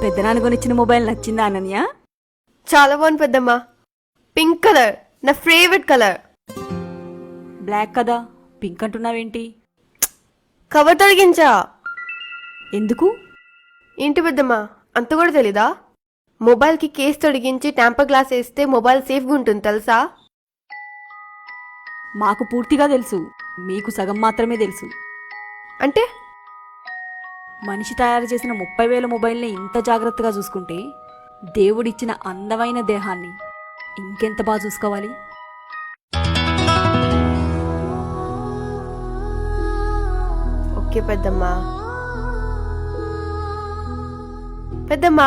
పెద్దనాన్న కొనిచ్చిన మొబైల్ నచ్చిందా అనన్య? చాలా బాగుంది పెద్దమ్మ. పింక్ కలర్ నా ఫేవరెట్ కలర్. బ్లాక్ కదా, పింక్ అంటున్నావేంటి? కవర్ తొలగించా. ఎందుకు? ఏంటి పెద్దమ్మ, అంత కూడా తెలీదా? మొబైల్కి కేస్ తొడిగించి టెంపర్ గ్లాస్ వేస్తే మొబైల్ సేఫ్గా ఉంటుంది తెలుసా? మాకు పూర్తిగా తెలుసు, మీకు సగం మాత్రమే తెలుసు. అంటే మనిషి తయారు చేసిన 30,000 మొబైల్ని ఇంత జాగ్రత్తగా చూసుకుంటే దేవుడిచ్చిన అందమైన దేహాన్ని ఇంకెంత బాగా చూసుకోవాలి? ఓకే పెద్దమ్మ. పెద్దమ్మ